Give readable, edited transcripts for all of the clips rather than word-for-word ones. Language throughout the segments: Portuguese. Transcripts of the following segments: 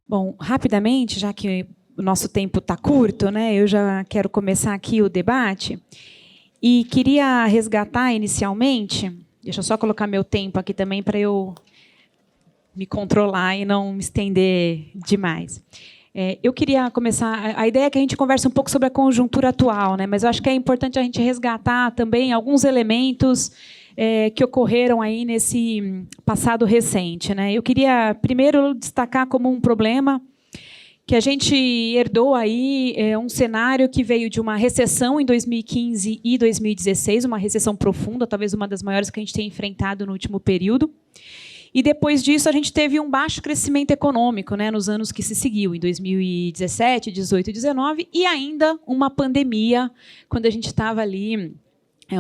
Bom, rapidamente, já que o nosso tempo está curto, né, eu já quero começar aqui o debate e queria resgatar inicialmente, deixa eu só colocar meu tempo aqui também para eu me controlar e não me estender demais. Eu queria começar, a ideia é que a gente converse um pouco sobre a conjuntura atual, né, mas eu acho que é importante a gente resgatar também alguns elementos que ocorreram aí nesse passado recente, né? Eu queria primeiro destacar como um problema que a gente herdou aí um cenário que veio de uma recessão em 2015 e 2016, uma recessão profunda, talvez uma das maiores que a gente tem enfrentado no último período. E depois disso a gente teve um baixo crescimento econômico, né, nos anos que se seguiu, em 2017, 18 e 19, e ainda uma pandemia, quando a gente estava ali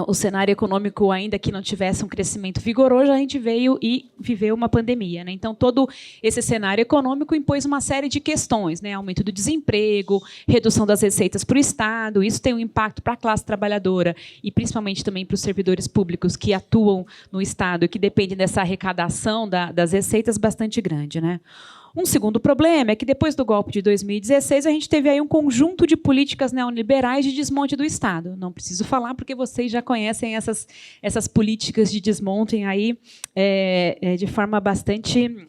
o cenário econômico, ainda que não tivesse um crescimento vigoroso, a gente veio e viveu uma pandemia, né? Então, todo esse cenário econômico impôs uma série de questões, né? Aumento do desemprego, redução das receitas para o Estado, isso tem um impacto para a classe trabalhadora e, principalmente, também para os servidores públicos que atuam no Estado e que dependem dessa arrecadação das receitas bastante grande, né? Um segundo problema é que, depois do golpe de 2016, a gente teve aí um conjunto de políticas neoliberais de desmonte do Estado. Não preciso falar, porque vocês já conhecem essas políticas de desmonte aí, de forma bastante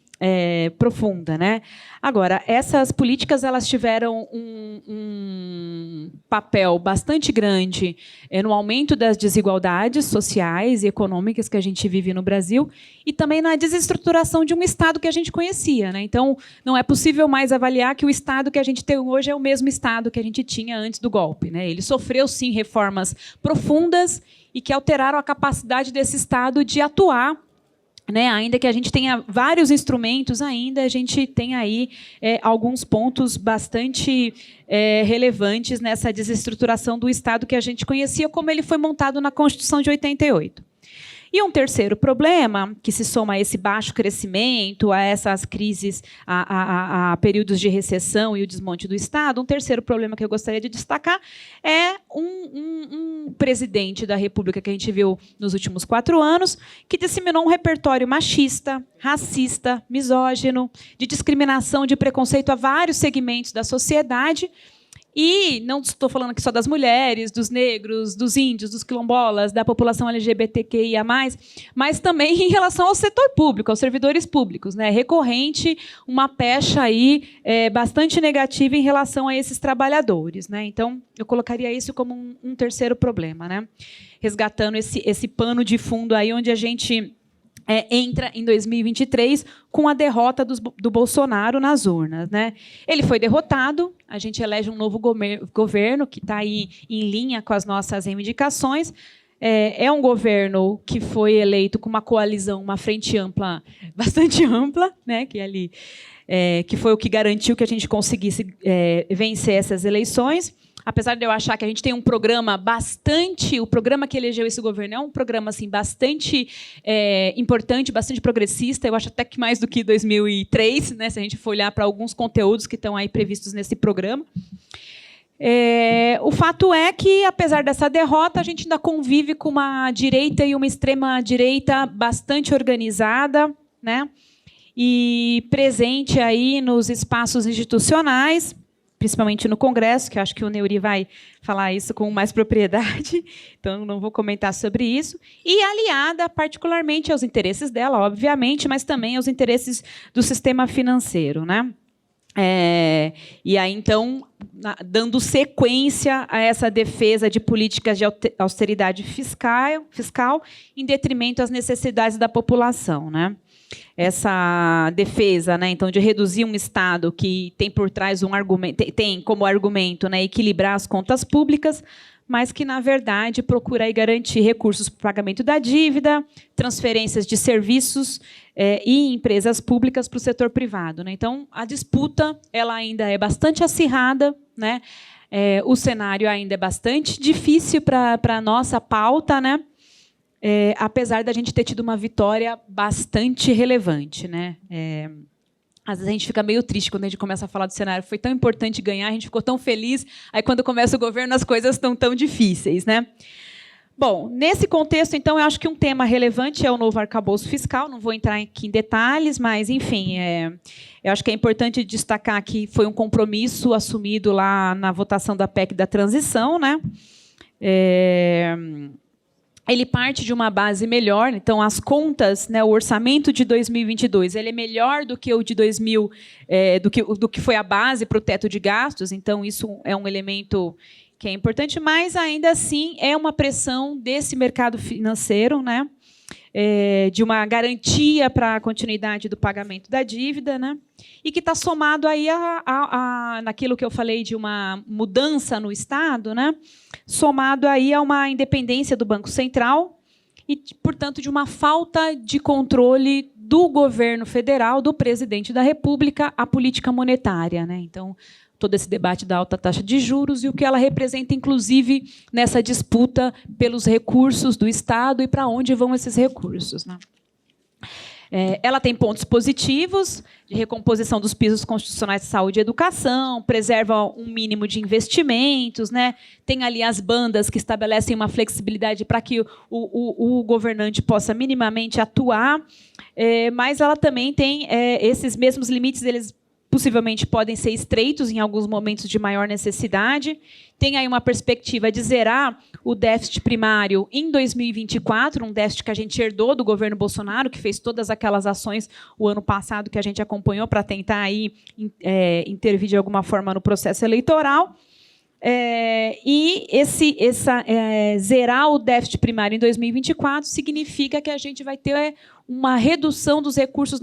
profunda, né? Agora, essas políticas elas tiveram um papel bastante grande no aumento das desigualdades sociais e econômicas que a gente vive no Brasil e também na desestruturação de um Estado que a gente conhecia, né? Então, não é possível mais avaliar que o Estado que a gente tem hoje é o mesmo Estado que a gente tinha antes do golpe, né? Ele sofreu, sim, reformas profundas e que alteraram a capacidade desse Estado de atuar, né, ainda que a gente tenha vários instrumentos, ainda a gente tem aí alguns pontos bastante relevantes nessa desestruturação do Estado que a gente conhecia, como ele foi montado na Constituição de 88. E um terceiro problema, que se soma a esse baixo crescimento, a essas crises, a períodos de recessão e o desmonte do Estado, um terceiro problema que eu gostaria de destacar é um presidente da República que a gente viu nos últimos 4 anos, que disseminou um repertório machista, racista, misógino, de discriminação, de preconceito a vários segmentos da sociedade. E não estou falando aqui só das mulheres, dos negros, dos índios, dos quilombolas, da população LGBTQIA+, mas também em relação ao setor público, aos servidores públicos, né? Recorrente, uma pecha aí, bastante negativa em relação a esses trabalhadores, né? Então, eu colocaria isso como um terceiro problema, né? Resgatando esse pano de fundo aí onde a gente entra em 2023 com a derrota do Bolsonaro nas urnas, né? Ele foi derrotado, a gente elege um novo governo que está aí em linha com as nossas reivindicações. É um governo que foi eleito com uma coalizão, uma frente ampla, bastante ampla, né? Que foi o que garantiu que a gente conseguisse vencer essas eleições. Apesar de eu achar que a gente tem um programa o programa que elegeu esse governo é um programa assim, bastante importante, bastante progressista, eu acho até que mais do que 2003, né, se a gente for olhar para alguns conteúdos que estão aí previstos nesse programa. O fato é que, apesar dessa derrota, a gente ainda convive com uma direita e uma extrema-direita bastante organizada, né, e presente aí nos espaços institucionais, principalmente no Congresso, que eu acho que o Neuri vai falar isso com mais propriedade, então não vou comentar sobre isso, e aliada particularmente aos interesses dela, obviamente, mas também aos interesses do sistema financeiro, né? E aí, então, dando sequência a essa defesa de políticas de austeridade fiscal em detrimento às necessidades da população, né? Essa defesa, né, então, de reduzir um Estado que tem por trás tem como argumento, né, equilibrar as contas públicas, mas que, na verdade, procura aí garantir recursos para o pagamento da dívida, transferências de serviços e empresas públicas para o setor privado, né? Então, a disputa ela ainda é bastante acirrada, né? O cenário ainda é bastante difícil para a nossa pauta, né? Apesar da gente ter tido uma vitória bastante relevante, né? Às vezes a gente fica meio triste quando a gente começa a falar do cenário. Foi tão importante ganhar, a gente ficou tão feliz. Aí, quando começa o governo, as coisas estão tão difíceis, né? Bom, nesse contexto, então, eu acho que um tema relevante é o novo arcabouço fiscal. Não vou entrar aqui em detalhes, mas, enfim, eu acho que é importante destacar que foi um compromisso assumido lá na votação da PEC da transição, né? Ele parte de uma base melhor, então as contas, né, o orçamento de 2022, ele é melhor do que o de 2000, do que foi a base para o teto de gastos. Então isso é um elemento que é importante, mas ainda assim é uma pressão desse mercado financeiro, né, de uma garantia para a continuidade do pagamento da dívida, né, e que está somado aí naquilo que eu falei de uma mudança no Estado, né, somado aí a uma independência do Banco Central e, portanto, de uma falta de controle do governo federal, do presidente da República, à política monetária, né? Então, todo esse debate da alta taxa de juros e o que ela representa, inclusive, nessa disputa pelos recursos do Estado e para onde vão esses recursos, né? Ela tem pontos positivos de recomposição dos pisos constitucionais de saúde e educação, preserva um mínimo de investimentos, né? Tem ali as bandas que estabelecem uma flexibilidade para que o governante possa minimamente atuar, mas ela também tem esses mesmos limites, eles possivelmente podem ser estreitos em alguns momentos de maior necessidade. Tem aí uma perspectiva de zerar o déficit primário em 2024, um déficit que a gente herdou do governo Bolsonaro, que fez todas aquelas ações o ano passado que a gente acompanhou para tentar aí, intervir de alguma forma no processo eleitoral. Zerar o déficit primário em 2024 significa que a gente vai ter uma redução dos recursos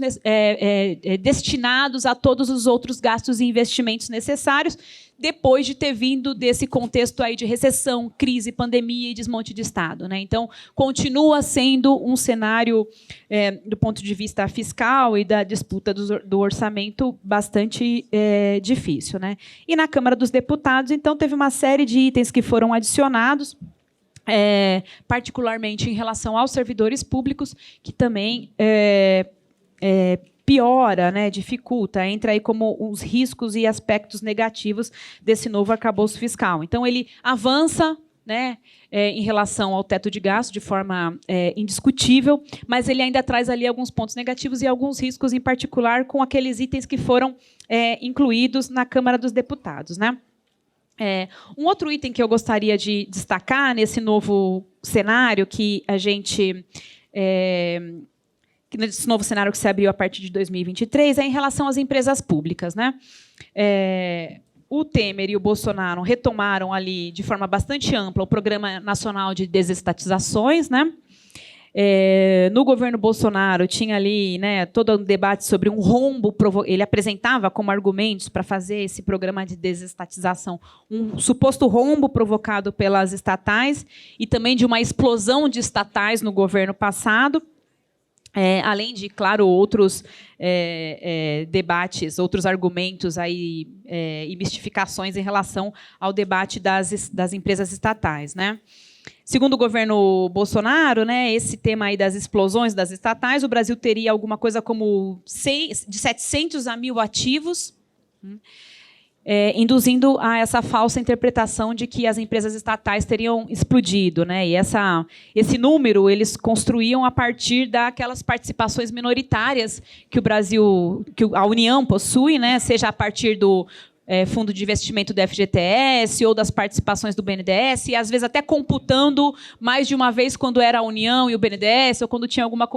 destinados a todos os outros gastos e investimentos necessários, depois de ter vindo desse contexto aí de recessão, crise, pandemia e desmonte de Estado, né? Então, continua sendo um cenário, do ponto de vista fiscal e da disputa do orçamento, bastante difícil, né? E na Câmara dos Deputados, então, teve uma série de itens que foram adicionados, particularmente em relação aos servidores públicos, que também piora, né, dificulta, entra aí como os riscos e aspectos negativos desse novo arcabouço fiscal. Então, ele avança, né, em relação ao teto de gasto de forma indiscutível, mas ele ainda traz ali alguns pontos negativos e alguns riscos, em particular com aqueles itens que foram incluídos na Câmara dos Deputados, né? Um outro item que eu gostaria de destacar nesse novo cenário que a gente... nesse novo cenário que se abriu a partir de 2023, é em relação às empresas públicas, né? O Temer e o Bolsonaro retomaram ali, de forma bastante ampla, o Programa Nacional de Desestatizações, né? No governo Bolsonaro tinha ali, né, todo um debate sobre um rombo, ele apresentava como argumentos para fazer esse programa de desestatização um suposto rombo provocado pelas estatais e também de uma explosão de estatais no governo passado. Além de, claro, outros debates, outros argumentos aí, e mistificações em relação ao debate das empresas estatais, né? Segundo o governo Bolsonaro, né, esse tema aí das explosões das estatais, o Brasil teria alguma coisa como de 700 a 1.000 ativos, induzindo a essa falsa interpretação de que as empresas estatais teriam explodido, né? E esse número eles construíam a partir daquelas participações minoritárias que a União possui, né? Seja a partir do fundo de investimento do FGTS ou das participações do BNDES, e às vezes até computando mais de uma vez quando era a União e o BNDES, ou quando tinha alguma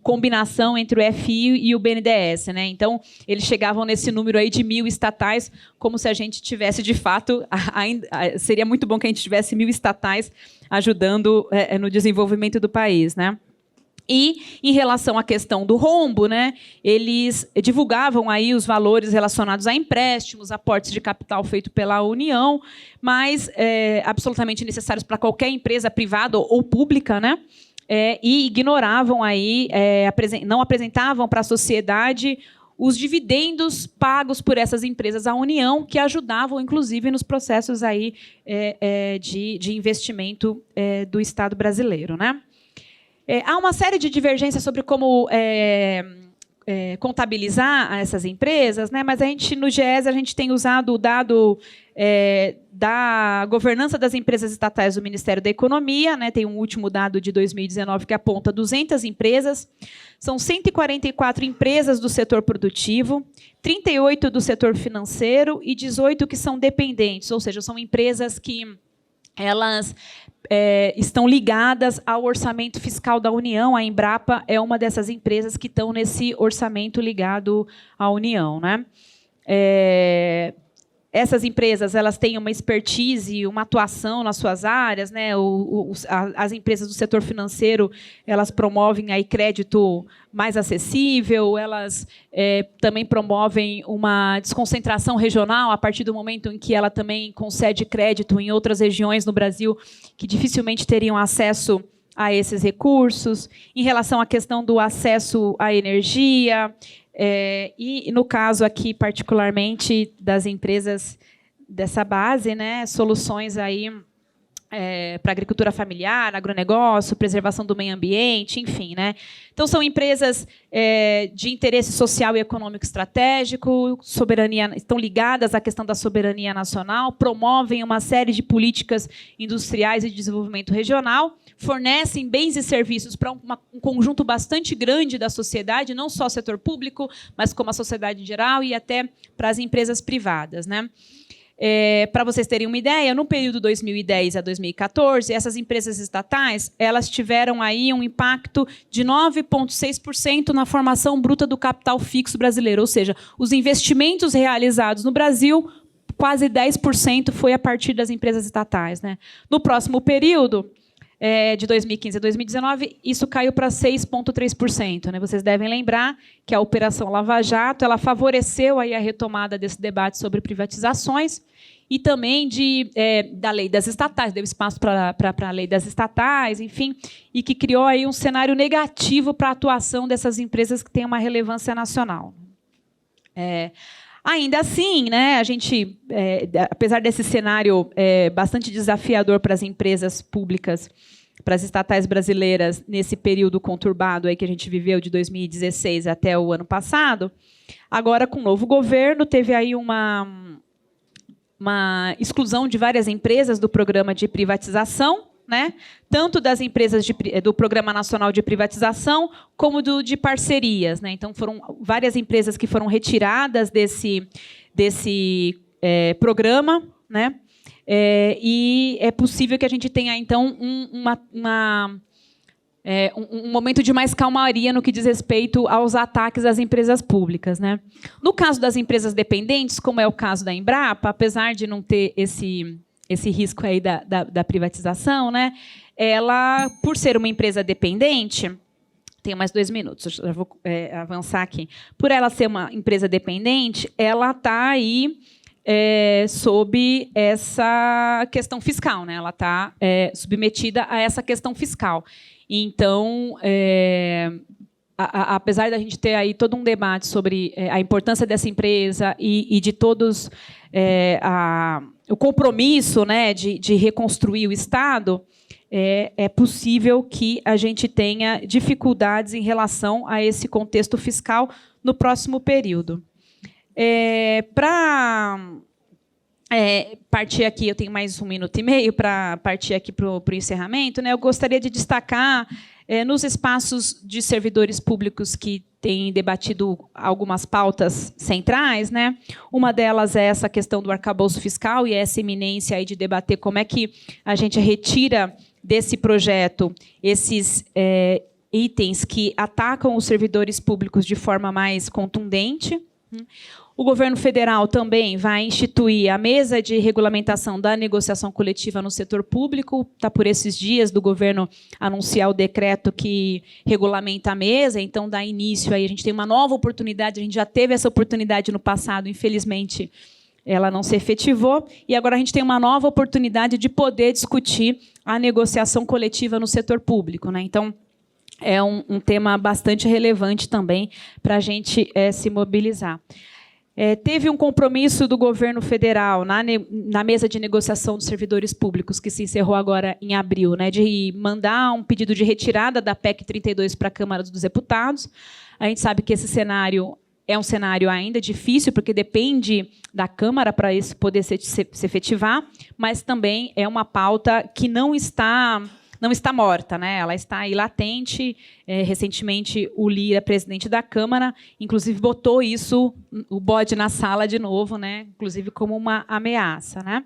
combinação entre o FI e o BNDES, né? Então, eles chegavam nesse número aí de 1.000 estatais, como se a gente tivesse, de fato, seria muito bom que a gente tivesse 1.000 estatais ajudando no desenvolvimento do país, né? E, em relação à questão do rombo, né, eles divulgavam aí os valores relacionados a empréstimos, aportes de capital feito pela União, mas absolutamente necessários para qualquer empresa privada ou pública, né, e ignoravam aí, não apresentavam para a sociedade os dividendos pagos por essas empresas à União, que ajudavam, inclusive, nos processos aí, de investimento do Estado brasileiro, né? Há uma série de divergências sobre como contabilizar essas empresas, né? Mas no GES a gente tem usado o dado da governança das empresas estatais do Ministério da Economia, né? Tem um último dado de 2019 que aponta 200 empresas, são 144 empresas do setor produtivo, 38 do setor financeiro e 18 que são dependentes, ou seja, são empresas que elas estão ligadas ao orçamento fiscal da União. A Embrapa é uma dessas empresas que estão nesse orçamento ligado à União, né? Essas empresas elas têm uma expertise, uma atuação nas suas áreas, né? As empresas do setor financeiro elas promovem aí crédito mais acessível, elas também promovem uma desconcentração regional a partir do momento em que ela também concede crédito em outras regiões no Brasil que dificilmente teriam acesso a esses recursos. Em relação à questão do acesso à energia, e no caso aqui particularmente das empresas dessa base, né, soluções aí para agricultura familiar, agronegócio, preservação do meio ambiente, enfim, né? Então são empresas de interesse social e econômico estratégico, soberania, estão ligadas à questão da soberania nacional, promovem uma série de políticas industriais e de desenvolvimento regional, fornecem bens e serviços para um conjunto bastante grande da sociedade, não só o setor público, mas como a sociedade em geral e até para as empresas privadas, né? Para vocês terem uma ideia, no período 2010 a 2014, essas empresas estatais elas tiveram aí um impacto de 9,6% na formação bruta do capital fixo brasileiro, ou seja, os investimentos realizados no Brasil, quase 10% foi a partir das empresas estatais, né? No próximo período, de 2015 a 2019, isso caiu para 6,3%. Né? Vocês devem lembrar que a Operação Lava Jato ela favoreceu aí a retomada desse debate sobre privatizações e também da lei das estatais, deu espaço para a lei das estatais, enfim, e que criou aí um cenário negativo para a atuação dessas empresas que têm uma relevância nacional. Ainda assim, né, a gente, apesar desse cenário bastante desafiador para as empresas públicas, para as estatais brasileiras, nesse período conturbado aí que a gente viveu de 2016 até o ano passado, agora, com o novo governo, teve aí uma exclusão de várias empresas do programa de privatização, né? Tanto das empresas do Programa Nacional de Privatização, como de parcerias. Né? Então, foram várias empresas que foram retiradas desse programa, né? E é possível que a gente tenha, então, um momento de mais calmaria no que diz respeito aos ataques às empresas públicas. Né? No caso das empresas dependentes, como é o caso da Embrapa, apesar de não ter esse risco aí da privatização, né? Ela, por ser uma empresa dependente, tenho mais 2 minutos, já vou avançar aqui. Por ela ser uma empresa dependente, ela está aí sob essa questão fiscal, né? Ela está submetida a essa questão fiscal. Então, apesar da gente ter aí todo um debate sobre a importância dessa empresa e de todos o compromisso, né, de reconstruir o Estado, é possível que a gente tenha dificuldades em relação a esse contexto fiscal no próximo período. Para partir aqui, eu tenho mais 1 minuto e meio para partir aqui para o encerramento, né, eu gostaria de destacar nos espaços de servidores públicos que têm debatido algumas pautas centrais, né? Uma delas é essa questão do arcabouço fiscal e essa iminência aí de debater como é que a gente retira desse projeto esses itens que atacam os servidores públicos de forma mais contundente. O governo federal também vai instituir a mesa de regulamentação da negociação coletiva no setor público. Está por esses dias do governo anunciar o decreto que regulamenta a mesa, então dá início aí. A gente tem uma nova oportunidade, a gente já teve essa oportunidade no passado, infelizmente ela não se efetivou, e agora a gente tem uma nova oportunidade de poder discutir a negociação coletiva no setor público, né? Então, é um tema bastante relevante também para a gente se mobilizar. Teve um compromisso do governo federal na mesa de negociação dos servidores públicos, que se encerrou agora em abril, né, de mandar um pedido de retirada da PEC 32 para a Câmara dos Deputados. A gente sabe que esse cenário é um cenário ainda difícil, porque depende da Câmara para isso poder se efetivar, mas também é uma pauta que não está morta, né? Ela está aí latente. Recentemente, o Lira, presidente da Câmara, inclusive botou o bode na sala de novo, né? Inclusive como uma ameaça, né?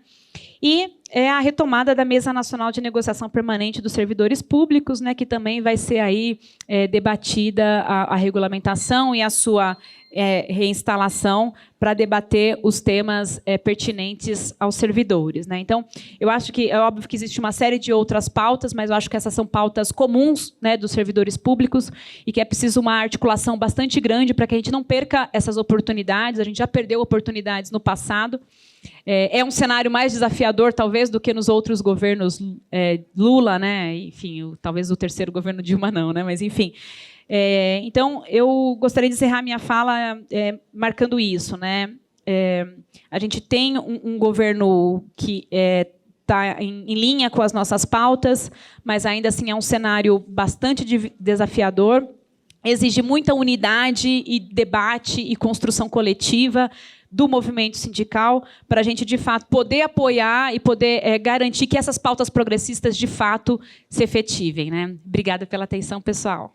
E a retomada da Mesa Nacional de Negociação Permanente dos Servidores Públicos, né, que também vai ser aí debatida a regulamentação e a sua reinstalação para debater os temas pertinentes aos servidores, né? Então, eu acho que é óbvio que existe uma série de outras pautas, mas eu acho que essas são pautas comuns, né, dos servidores públicos e que é preciso uma articulação bastante grande para que a gente não perca essas oportunidades. A gente já perdeu oportunidades no passado. É um cenário mais desafiador, talvez, do que nos outros governos Lula, né? Enfim, talvez o terceiro governo Dilma não, né? Mas, enfim. Então, eu gostaria de encerrar minha fala marcando isso, né? A gente tem um governo que está em linha com as nossas pautas, mas ainda assim é um cenário bastante desafiador. Exige muita unidade e debate e construção coletiva do movimento sindical para a gente, de fato, poder apoiar e poder garantir que essas pautas progressistas, de fato, se efetivem, né? Obrigada pela atenção, pessoal.